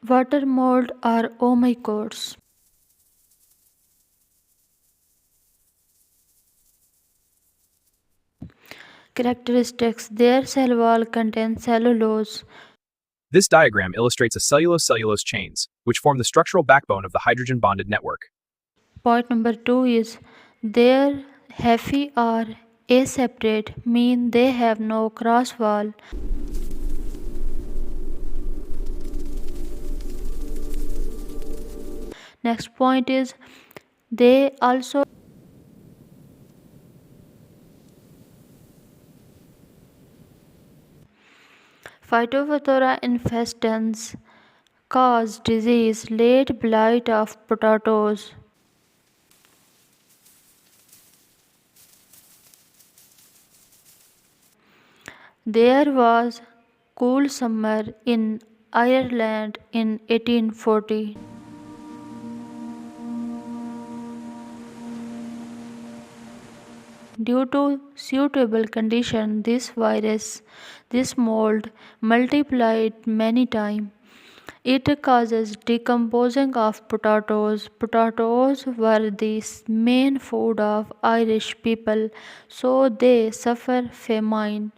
Water mold or oomycetes. Characteristics: their cell wall contains cellulose. This diagram illustrates a cellulose-cellulose chains, which form the structural backbone of the hydrogen-bonded network. Point number 2 is their hyphae are aseparate, mean they have no cross wall. Next point is they also Phytophthora infestans cause disease, late blight of potatoes. There was cool summer in Ireland in 1840. Due to suitable condition, this mold multiplied many times. It causes decomposing of potatoes. Potatoes were the main food of Irish people, so they suffer famine.